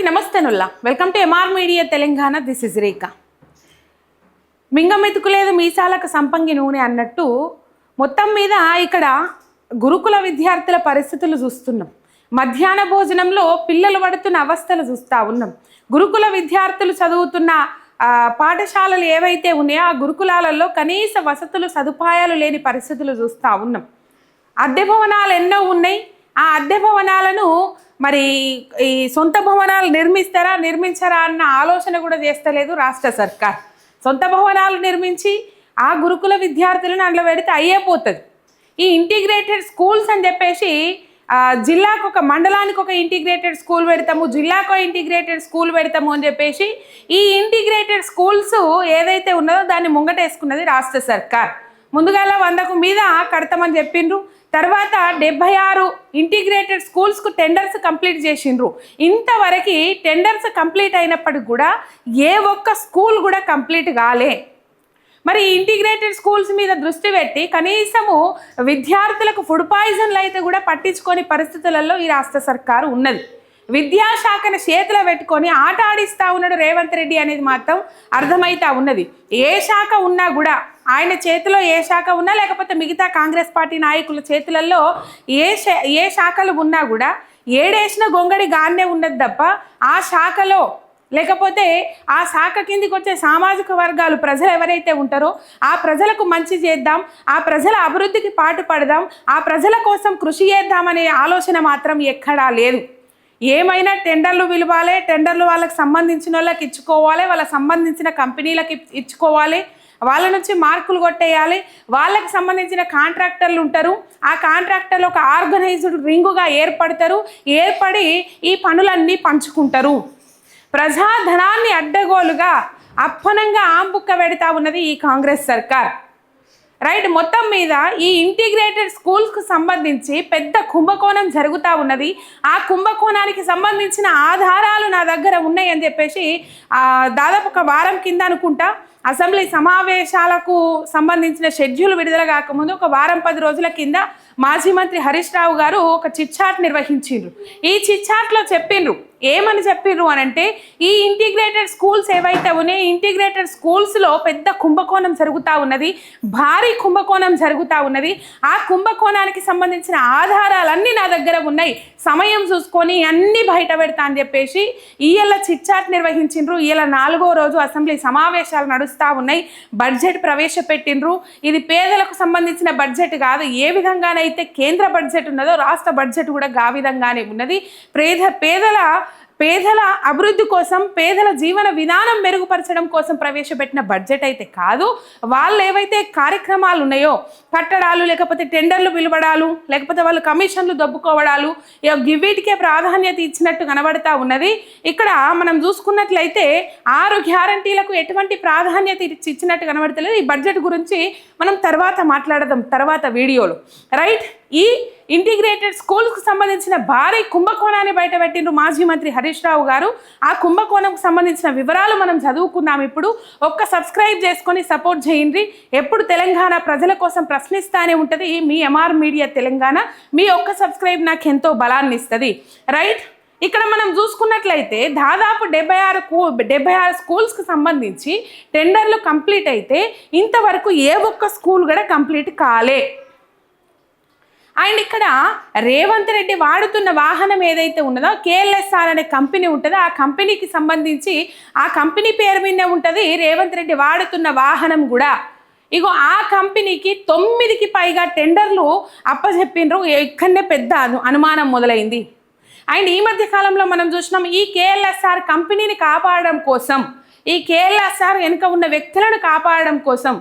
నమస్తే నుల్లా welcome to MR media Telangana. This is Rekha. మింగమెతుకులేదు మీసాలకు సంపంగి నూనె అన్నట్టు మొత్తం మీద ఇక్కడ గురుకుల విద్యార్థుల పరిస్థితులు చూస్తున్నాం. మధ్యాహ్న భోజనంలో పిల్లలు పడుతున్న అవస్థలు చూస్తూ ఉన్నాం. గురుకుల విద్యార్థులు చదువుతున్న పాఠశాలలు ఏవైతే ఉన్నాయో ఆ గురుకులాలలో కనీస వసతులు సదుపాయాలు లేని పరిస్థితులు చూస్తూ ఉన్నాం. అద్దె భవనాలు ఎన్నో ఉన్నాయి. ఆ అద్దె భవనాలను మరి ఈ సొంత భవనాలు నిర్మించరా అన్న ఆలోచన కూడా చేస్తలేదు రాష్ట్ర సర్కార్. సొంత భవనాలు నిర్మించి ఆ గురుకుల విద్యార్థులను అందులో పెడితే అయ్యేపోతుంది. ఈ ఇంటిగ్రేటెడ్ స్కూల్స్ అని చెప్పేసి జిల్లాకు ఒక మండలానికి ఒక ఇంటిగ్రేటెడ్ స్కూల్ పెడతాము, జిల్లాకు ఇంటిగ్రేటెడ్ స్కూల్ పెడతాము అని చెప్పేసి ఈ ఇంటిగ్రేటెడ్ స్కూల్స్ ఏదైతే ఉన్నదో దాన్ని ముంగటేసుకున్నది రాష్ట్ర సర్కార్. ముందుగా 100కు మీద కడతామని చెప్పిండ్రు. తర్వాత 76 ఇంటిగ్రేటెడ్ స్కూల్స్కు టెండర్స్ కంప్లీట్ చేసిండ్రు. ఇంతవరకు టెండర్స్ కంప్లీట్ అయినప్పటికి కూడా ఏ ఒక్క స్కూల్ కూడా కంప్లీట్ కాలే. మరి ఇంటిగ్రేటెడ్ స్కూల్స్ మీద దృష్టి పెట్టి కనీసము విద్యార్థులకు ఫుడ్ పాయిజన్లు అయితే కూడా పట్టించుకొని పరిస్థితులలో ఈ రాష్ట్ర సర్కారు ఉన్నది. విద్యాశాఖను చేతిలో పెట్టుకొని ఆట ఆడిస్తూ ఉన్నాడు రేవంత్ రెడ్డి అనేది మాత్రం అర్థమవుతా ఉన్నది. ఏ శాఖ ఉన్నా కూడా ఆయన చేతిలో ఏ శాఖ ఉన్నా లేకపోతే మిగతా కాంగ్రెస్ పార్టీ నాయకుల చేతులలో ఏ శాఖలు ఉన్నా కూడా ఏడేసిన గొంగడి గానే ఉన్నది తప్ప ఆ శాఖలో లేకపోతే ఆ శాఖ కిందికి వచ్చే సామాజిక వర్గాలు ప్రజలు ఎవరైతే ఉంటారో ఆ ప్రజలకు మంచి చేద్దాం, ఆ ప్రజల అభివృద్ధికి పాటుపడదాం, ఆ ప్రజల కోసం కృషి చేద్దామనే ఆలోచన మాత్రం ఎక్కడా లేదు. ఏమైనా టెండర్లు పిలవాలి, టెండర్లు వాళ్ళకి సంబంధించిన వాళ్ళకి ఇచ్చుకోవాలి, వాళ్ళకి సంబంధించిన కంపెనీలకు ఇచ్చుకోవాలి, వాళ్ళ నుంచి మార్కులు కొట్టేయాలి. వాళ్ళకి సంబంధించిన కాంట్రాక్టర్లు ఉంటారు. ఆ కాంట్రాక్టర్లు ఒక ఆర్గనైజ్డ్ రింగుగా ఏర్పడి ఈ పనులన్నీ పంచుకుంటారు. ప్రజాధనాన్ని అడ్డగోలుగా అప్పనంగా ఆంబుక్క పెడతా ఉన్నది ఈ కాంగ్రెస్ సర్కార్. రైట్. మొత్తం మీద ఈ ఇంటిగ్రేటెడ్ స్కూల్స్కు సంబంధించి పెద్ద కుంభకోణం జరుగుతూ ఉన్నది. ఆ కుంభకోణానికి సంబంధించిన ఆధారాలు నా దగ్గర ఉన్నాయని చెప్పేసి దాదాపు ఒక వారం కింద అనుకుంటా అసెంబ్లీ సమావేశాలకు సంబంధించిన షెడ్యూల్ విడుదల కాకముందు ఒక వారం 10 రోజుల కింద మాజీ మంత్రి హరీష్ రావు గారు ఒక చిట్చాట్ నిర్వహించిండ్రు. ఈ చిట్చాట్లో ఏమని చెప్పిండ్రు అనంటే ఈ ఇంటిగ్రేటెడ్ స్కూల్స్ ఏవైతే ఉన్నాయో ఇంటిగ్రేటెడ్ స్కూల్స్లో పెద్ద కుంభకోణం జరుగుతూ ఉన్నది, భారీ కుంభకోణం జరుగుతూ ఉన్నది. ఆ కుంభకోణానికి సంబంధించిన ఆధారాలన్నీ నా దగ్గర ఉన్నాయి, సమయం చూసుకొని అన్నీ బయట పెడతా అని చెప్పేసి ఇయ్యాల చిట్చాట్ నిర్వహించిండ్రు. ఇయ్యాల 4వ రోజు అసెంబ్లీ సమావేశాలు నడుస్తూ ఉన్నాయి. బడ్జెట్ ప్రవేశపెట్టిండ్రు. ఇది పేదలకు సంబంధించిన బడ్జెట్ కాదు. ఏ విధంగానైతే కేంద్ర బడ్జెట్ ఉన్నదో రాష్ట్ర బడ్జెట్ కూడా ఆ విధంగానే ఉన్నది. పేదల అభివృద్ధి కోసం, పేదల జీవన విధానం మెరుగుపరచడం కోసం ప్రవేశపెట్టిన బడ్జెట్ అయితే కాదు. వాళ్ళు ఏవైతే కార్యక్రమాలు ఉన్నాయో కట్టడాలు లేకపోతే టెండర్లు పిలవడాలు లేకపోతే వాళ్ళు కమిషన్లు దొబ్బుకోవడాలు వీటికే ప్రాధాన్యత ఇచ్చినట్టు కనబడతా ఉన్నది. ఇక్కడ మనం చూసుకున్నట్లయితే 6 గ్యారంటీలకు ఎటువంటి ప్రాధాన్యత ఇచ్చినట్టు కనబడతలేదు. ఈ బడ్జెట్ గురించి మనం తర్వాత మాట్లాడదాం తర్వాత వీడియోలో. రైట్. ఈ ఇంటిగ్రేటెడ్ స్కూల్స్కు సంబంధించిన భారీ కుంభకోణాన్ని బయటపెట్టిండ్రు మాజీ మంత్రి హరీష్ రావు గారు. ఆ కుంభకోణంకు సంబంధించిన వివరాలు మనం చదువుకుందాం. ఇప్పుడు సబ్స్క్రైబ్ చేసుకొని సపోర్ట్ చేయండి. ఎప్పుడు తెలంగాణ ప్రజల కోసం ప్రశ్నిస్తానే ఉంటుంది మీ ఎంఆర్ మీడియా తెలంగాణ. మీ సబ్స్క్రైబ్ నాకు ఎంతో బలాన్ని ఇస్తుంది. రైట్. ఇక్కడ మనం చూసుకున్నట్లయితే దాదాపు 76 స్కూల్స్కి సంబంధించి టెండర్లు కంప్లీట్ అయితే ఇంతవరకు ఏ ఒక్క స్కూల్ కూడా కంప్లీట్ కాలే. అండ్ ఇక్కడ రేవంత్ రెడ్డి వాడుతున్న వాహనం ఏదైతే ఉన్నదో కేఎల్ఎస్ఆర్ అనే కంపెనీ ఉంటుందో ఆ కంపెనీకి సంబంధించి ఆ కంపెనీ పేరు మీద ఉంటుంది రేవంత్ రెడ్డి వాడుతున్న వాహనం కూడా. ఇగో ఆ కంపెనీకి 9కి పైగా టెండర్లు అప్పచెప్పిండ్రు. ఇక్కడనే పెద్ద అనుమానం మొదలైంది. అండ్ ఈ మధ్య కాలంలో మనం చూసినాం ఈ కేఎల్ఎస్ఆర్ కంపెనీని కాపాడడం కోసం, ఈ కేఎల్ఎస్ఆర్ వెనుక ఉన్న వ్యక్తులను కాపాడడం కోసం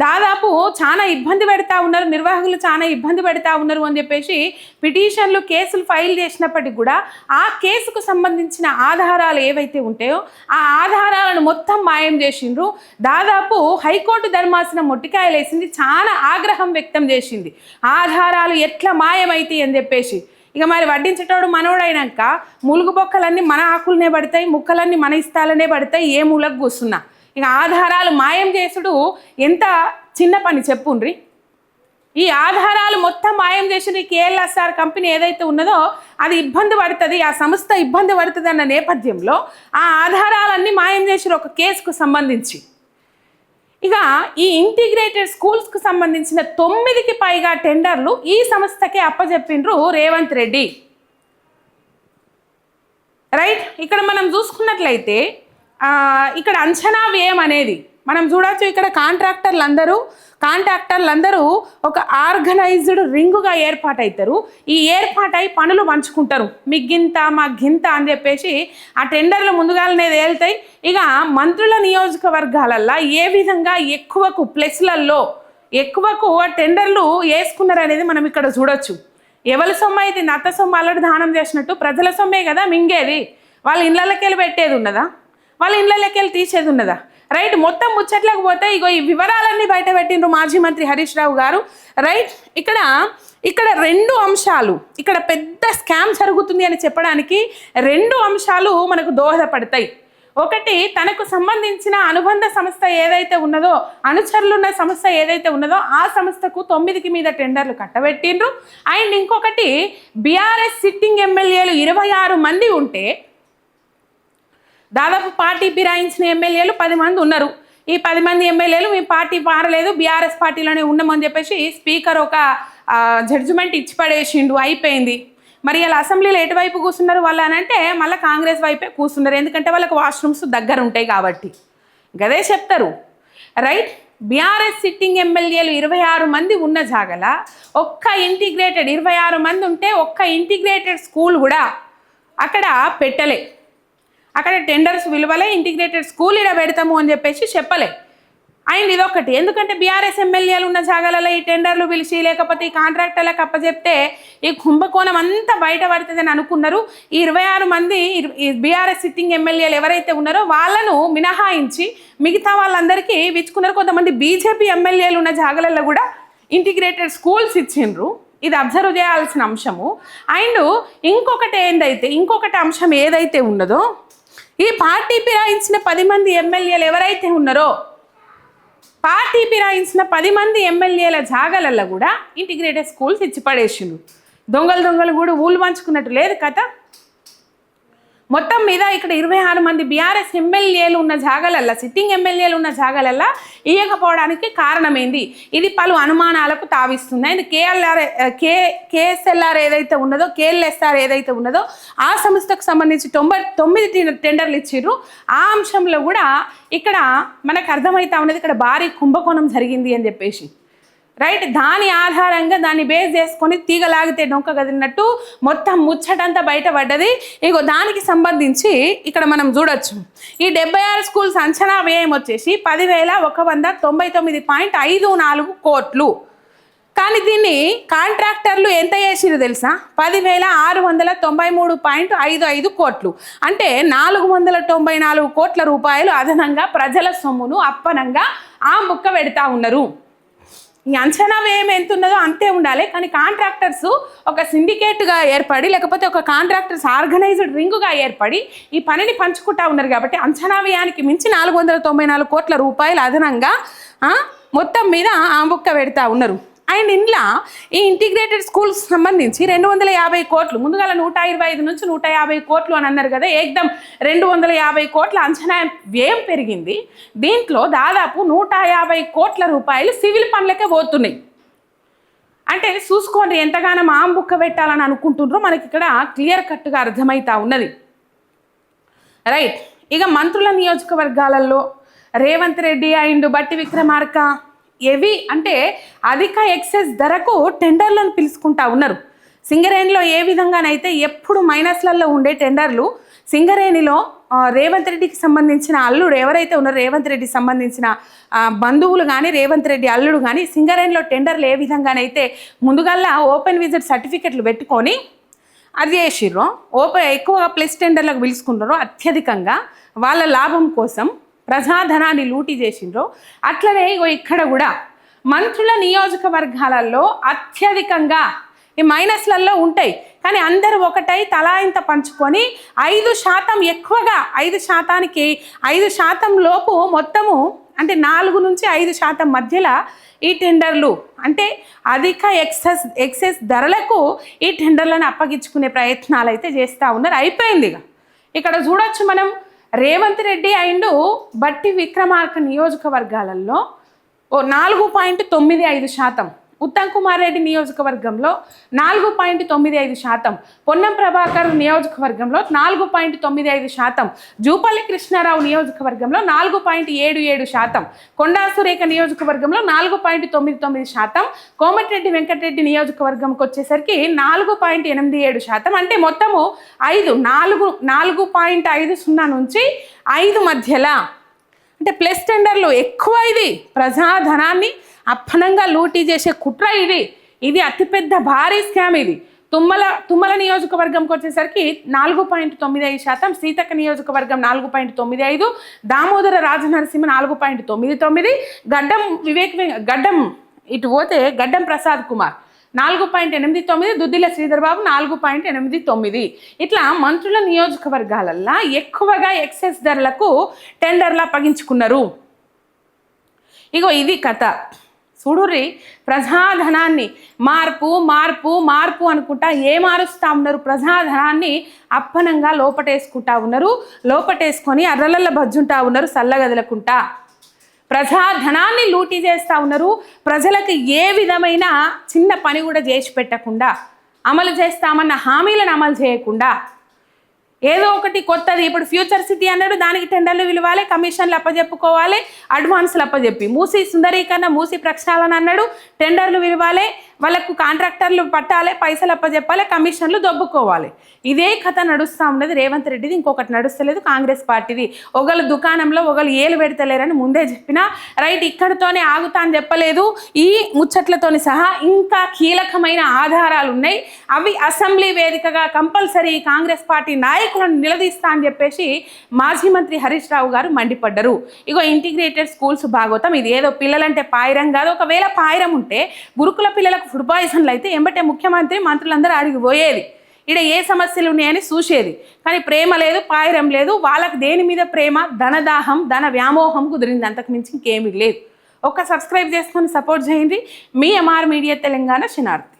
దాదాపు చాలా ఇబ్బంది పెడతా ఉన్నారు, నిర్వాహకులు చాలా ఇబ్బంది పెడతా ఉన్నారు అని చెప్పేసి పిటిషన్లు కేసులు ఫైల్ చేసినప్పటికీ కూడా ఆ కేసుకు సంబంధించిన ఆధారాలు ఏవైతే ఉంటాయో ఆ ఆధారాలను మొత్తం మాయం చేసిండ్రు. దాదాపు హైకోర్టు ధర్మాసనం మొట్టికాయలేసింది, చాలా ఆగ్రహం వ్యక్తం చేసింది. ఆధారాలు ఎట్లా మాయమైతాయి అని చెప్పేసి. ఇక మరి వడ్డించేటోడు మనోడైనాక ములుగు బొక్కలన్నీ మన ఆకులనే పడతాయి, ముక్కలన్నీ మన ఇస్తాలనే పడతాయి, ఏ మూలకు కూస్తున్నా. ఇక ఆధారాలు మాయం చేసుడు ఎంత చిన్న పని చెప్పుండ్రి. ఈ ఆధారాలు మొత్తం మాయం చేసిన ఈ KLSR కంపెనీ ఏదైతే ఉన్నదో అది ఇబ్బంది పడుతుంది, ఆ సంస్థ ఇబ్బంది పడుతుంది అన్న నేపథ్యంలో ఆ ఆధారాలన్నీ మాయం చేసిన ఒక కేసుకు సంబంధించి ఇక ఈ ఇంటిగ్రేటెడ్ స్కూల్స్కు సంబంధించిన 9కి పైగా టెండర్లు ఈ సంస్థకే అప్పచెప్పిండ్రు రేవంత్ రెడ్డి. రైట్, ఇక్కడ మనం చూసుకున్నట్లయితే ఇక్కడ అంచనా వ్యయం అనేది మనం చూడవచ్చు. ఇక్కడ కాంట్రాక్టర్లందరూ ఒక ఆర్గనైజ్డ్ రింగుగా ఏర్పాటవుతారు. ఈ ఏర్పాటై పనులు పంచుకుంటారు, మిగ్గింత మా గింత అని చెప్పేసి ఆ టెండర్లు ముందుగానే తేలుతాయి. ఇక మంత్రుల నియోజకవర్గాలల్లో ఏ విధంగా ఎక్కువకు ఆ టెండర్లు వేసుకున్నారు అనేది మనం ఇక్కడ చూడొచ్చు. ఎవరి సొమ్ము అయితే నత్త సొమ్ము అల్లడి దానం చేసినట్టు ప్రజల సొమ్మే కదా మింగేది. వాళ్ళ ఇళ్ళకెళ్ళి పెట్టేది ఉన్నదా, వాళ్ళ ఇళ్ళకెళ్ళి తీసేది ఉన్నదా? రైట్, మొత్తం ముచ్చట్లకు పోతే ఇగో ఈ వివరాలన్నీ బయట పెట్టిండ్రు మాజీ మంత్రి హరీష్ రావు గారు. రైట్, ఇక్కడ 2 అంశాలు, ఇక్కడ పెద్ద స్కామ్ జరుగుతుంది అని చెప్పడానికి 2 అంశాలు మనకు దోహదపడతాయి. ఒకటి, తనకు సంబంధించిన అనుబంధ సంస్థ ఏదైతే ఉన్నదో, అనుచరులున్న సంస్థ ఏదైతే ఉన్నదో ఆ సంస్థకు 9కి మీద టెండర్లు కట్టబెట్టిండ్రు. అండ్ ఇంకొకటి, బీఆర్ఎస్ సిట్టింగ్ ఎమ్మెల్యేలు 26 మంది ఉంటే దాదాపు పార్టీ ఫిరాయించిన ఎమ్మెల్యేలు 10 మంది ఉన్నారు. ఈ 10 మంది ఎమ్మెల్యేలు మీ పార్టీ మారలేదు, బీఆర్ఎస్ పార్టీలోనే ఉన్నామని చెప్పేసి స్పీకర్ ఒక జడ్జిమెంట్ ఇచ్చి పడేసిండు, అయిపోయింది. మరి ఇలా అసెంబ్లీలో ఎటువైపు కూర్చున్నారు వాళ్ళు అని అంటే మళ్ళీ కాంగ్రెస్ వైపే కూర్చున్నారు, ఎందుకంటే వాళ్ళకి వాష్రూమ్స్ దగ్గర ఉంటాయి కాబట్టి. గదే చెప్తారు. రైట్, బీఆర్ఎస్ సిట్టింగ్ ఎమ్మెల్యేలు 26 మంది ఉన్న జాగల ఒక్క ఇంటిగ్రేటెడ్ 26 మంది ఉంటే ఒక్క ఇంటిగ్రేటెడ్ స్కూల్ కూడా అక్కడ పెట్టలే. అక్కడ టెండర్స్ విలువలే, ఇంటిగ్రేటెడ్ స్కూల్ ఇలా పెడతాము అని చెప్పేసి చెప్పలే. అండ్ ఇదొకటి, ఎందుకంటే బీఆర్ఎస్ ఎమ్మెల్యేలు ఉన్న జాగాలలో ఈ టెండర్లు పిలిచి లేకపోతే ఈ కాంట్రాక్టర్లకు అప్పచెప్తే ఈ కుంభకోణం అంతా బయట పడుతుందని అనుకున్నారు. ఈ 26 మంది బీఆర్ఎస్ సిట్టింగ్ ఎమ్మెల్యేలు ఎవరైతే ఉన్నారో వాళ్ళను మినహాయించి మిగతా వాళ్ళందరికీ విచ్చుకున్నారు. కొంతమంది బీజేపీ ఎమ్మెల్యేలు ఉన్న జాగాలలో కూడా ఇంటిగ్రేటెడ్ స్కూల్స్ ఇచ్చిండ్రు. ఇది అబ్జర్వ్ చేయాల్సిన అంశము. అండ్ ఇంకొకటి అంశం ఏదైతే ఉన్నదో, ఈ పార్టీ ఫిరాయించిన 10 మంది ఎమ్మెల్యేలు ఎవరైతే ఉన్నారో పార్టీ ఫిరాయించిన 10 మంది ఎమ్మెల్యేల జాగాలల్లో కూడా ఇంటిగ్రేటెడ్ స్కూల్స్ ఇచ్చి పడేసిండు. దొంగలు కూడా ఊళ్ళు పంచుకున్నట్టు లేదు కథ. మొత్తం మీద ఇక్కడ 26 మంది బీఆర్ఎస్ ఎమ్మెల్యేలు ఉన్న జాగాలల్లో, సిట్టింగ్ ఎమ్మెల్యేలు ఉన్న జాగాలల్లో ఇవ్వకపోవడానికి కారణమైంది. ఇది పలు అనుమానాలకు తావిస్తుంది. అండ్ KSLR ఏదైతే ఉన్నదో, KLSR ఏదైతే ఉన్నదో ఆ సంస్థకు సంబంధించి 99 టెండర్లు ఇచ్చిర్రు. ఆ అంశంలో కూడా ఇక్కడ మనకు అర్థమవుతా ఉన్నది ఇక్కడ భారీ కుంభకోణం జరిగింది అని చెప్పేసి. రైట్, దాని ఆధారంగా దాన్ని బేస్ చేసుకొని తీగలాగితే డొంక గదిలినట్టు మొత్తం ముచ్చటంతా బయటపడ్డది. ఇగో దానికి సంబంధించి ఇక్కడ మనం చూడొచ్చు. ఈ 76 స్కూల్స్ అంచనా వ్యయం వచ్చేసి 10,199.54 కోట్లు. కానీ దీన్ని కాంట్రాక్టర్లు ఎంత చేసిరు తెలుసా? 10,693.55 కోట్లు. అంటే 494 కోట్ల రూపాయలు అదనంగా ప్రజల సొమ్మును అప్పనంగా ఆ ముక్క పెడతా ఉన్నారు. ఈ అంచనా వ్యయం ఎంత ఉన్నదో అంతే ఉండాలి. కానీ కాంట్రాక్టర్స్ ఒక సిండికేట్గా ఏర్పడి లేకపోతే ఒక కాంట్రాక్టర్స్ ఆర్గనైజ్డ్ రింగుగా ఏర్పడి ఈ పనిని పంచుకుంటా ఉన్నారు కాబట్టి అంచనా వ్యయానికి మించి 494 కోట్ల రూపాయలు అదనంగా మొత్తం మీద ఆ ముక్క పెడతా ఉన్నారు. అండ్ ఇంట్లో ఈ ఇంటిగ్రేటెడ్ స్కూల్స్ సంబంధించి 250 కోట్లు, ముందుగా 125 నుంచి 150 కోట్లు అని అన్నారు కదా, ఏకదం 250 కోట్ల అంచనా వ్యయం పెరిగింది. దీంట్లో దాదాపు 150 కోట్ల రూపాయలు సివిల్ పనులకే పోతున్నాయి. అంటే చూసుకోండి ఎంతగానో బుక్క పెట్టాలని అనుకుంటున్నారో మనకి ఇక్కడ క్లియర్ కట్గా అర్థమవుతా ఉన్నది. రైట్, ఇక మంత్రుల నియోజకవర్గాలలో రేవంత్ రెడ్డి అండ్ బట్టి విక్రమార్క ఏవి అంటే అధిక ఎక్సెస్ ధరకు టెండర్లను పిలుచుకుంటా ఉన్నారు. సింగరేణిలో ఏ విధంగానైతే ఎప్పుడు మైనస్లలో ఉండే టెండర్లు, సింగరేణిలో రేవంత్ రెడ్డికి సంబంధించిన అల్లుడు ఎవరైతే ఉన్నారో, రేవంత్ రెడ్డికి సంబంధించిన బంధువులు కానీ రేవంత్ రెడ్డి అల్లుడు కానీ సింగరేణిలో టెండర్లు ఏ విధంగానైతే ముందుగల్లా ఓపెన్ విజిట్ సర్టిఫికెట్లు పెట్టుకొని అది చేసిర్రో, ఎక్కువగా ప్లస్ టెండర్లకు పిలుచుకుంటారో, అత్యధికంగా వాళ్ళ లాభం కోసం ప్రజాధనాన్ని లూటీ చేసిండ్రో, అట్లనే ఇక్కడ కూడా మంత్రుల నియోజకవర్గాలలో అత్యధికంగా ఈ మైనస్లలో ఉంటాయి. కానీ అందరూ ఒకటై తలా ఇంత పంచుకొని 5% ఎక్కువగా 5% లోపు మొత్తము అంటే 4 నుంచి 5% మధ్యలో ఈ టెండర్లు అంటే అధిక ఎక్సెస్ ధరలకు ఈ టెండర్లను అప్పగించుకునే ప్రయత్నాలు అయితే చేస్తూ ఉన్నారు. అయిపోయింది ఇక్కడ చూడొచ్చు మనం. రేవంత్ రెడ్డి అండ్ బట్టి విక్రమార్క నియోజకవర్గాలలో 4.95%, ఉత్తమ్ కుమార్ రెడ్డి నియోజకవర్గంలో 4.95%, పొన్నం ప్రభాకర్ నియోజకవర్గంలో 4.95%, జూపల్లి కృష్ణారావు నియోజకవర్గంలో 4.77%, కొండా సురేఖ నియోజకవర్గంలో 4.99%, కోమటిరెడ్డి వెంకటరెడ్డి నియోజకవర్గంకి వచ్చేసరికి 4.87%. అంటే మొత్తము 4.50 నుంచి 5 మధ్యలో అంటే ప్లస్ టెండర్లు ఎక్కువ. ఇది ప్రజాధనాన్ని అప్పనంగా లూటీ చేసే కుట్ర. ఇది అతిపెద్ద భారీ స్కామ్. ఇది తుమ్మల నియోజకవర్గంకి వచ్చేసరికి 4.95%, సీతక్క నియోజకవర్గం 4.95%, దామోదర రాజనరసింహ 4.99%, గడ్డం ఇటు పోతే గడ్డం ప్రసాద్ కుమార్ 4.89%, దుద్దిల శ్రీధర్ బాబు 4.89%. ఇట్లా మంత్రుల నియోజకవర్గాలల్లో ఎక్కువగా ఎక్సెస్ ధరలకు టెండర్లు అప్పగించుకున్నారు. ఇగో ఇది కథ. చూడుర్రి, ప్రజాధనాన్ని మార్పు మార్పు మార్పు అనుకుంటా మారుస్తూ ఉన్నారు. ప్రజాధనాన్ని అప్పనంగా లోపటేసుకుంటా ఉన్నారు. లోపటేసుకొని అర్రలల్ల బజ్జుంటా ఉన్నారు సల్లగదలకుంటా. ప్రజాధనాన్ని లూటీ చేస్తూ ఉన్నారు. ప్రజలకు ఏ విధమైన చిన్న పని కూడా చేసి పెట్టకుండా, అమలు చేస్తామన్న హామీలను అమలు చేయకుండా ఏదో ఒకటి కొత్తది. ఇప్పుడు ఫ్యూచర్ సిటీ అన్నాడు, దానికి టెండర్లు పిలవాలి, కమిషన్లు అప్పచెప్పుకోవాలి, అడ్వాన్స్లు అప్పచెప్పి. మూసి సుందరీకరణ, మూసి ప్రక్షాళన అన్నాడు, టెండర్లు పిలవాలి, వాళ్ళకు కాంట్రాక్టర్లు పట్టాలి, పైసలు అప్పచెప్పాలి, కమిషన్లు దొబ్బుకోవాలి. ఇదే కథ నడుస్తూ ఉన్నది రేవంత్ రెడ్డిది. ఇంకొకటి నడుస్తలేదు కాంగ్రెస్ పార్టీది. ఒకళ్ళు దుకాణంలో ఒకళ్ళు ఏలు పెడతలేరని ముందే చెప్పినా రైట్, ఇక్కడితోనే ఆగుతా అని చెప్పలేదు. ఈ ముచ్చట్లతోని సహా ఇంకా కీలకమైన ఆధారాలు ఉన్నాయి. అవి అసెంబ్లీ వేదికగా కంపల్సరీ కాంగ్రెస్ పార్టీ నాయకులను నిలదీస్తా అని చెప్పేసి మాజీ మంత్రి హరీష్ రావు గారు మండిపడ్డారు. ఇగో ఇంటిగ్రేటెడ్ స్కూల్స్ భాగవతం. ఇది ఏదో పిల్లలంటే పాయిరం కాదు. ఒకవేళ పాయిరం ఉంటే గురుకుల పిల్లలకు ఫుడ్ పాయిజన్లు అయితే ఎంబటే ముఖ్యమంత్రి మంత్రులందరూ అడిగి పోయేది. ఇక్కడ ఏ సమస్యలు ఉన్నాయని చూసేది. కానీ ప్రేమ లేదు, పాయిరం లేదు. వాళ్ళకి దేని మీద ప్రేమ? ధనదాహం, ధన వ్యామోహం కుదిరింది. అంతకు మించి ఇంకేమీ లేదు. ఒక్క సబ్స్క్రైబ్ చేసుకొని సపోర్ట్ చేయండి. మీ ఎంఆర్ మీడియా తెలంగాణ శనార్థి.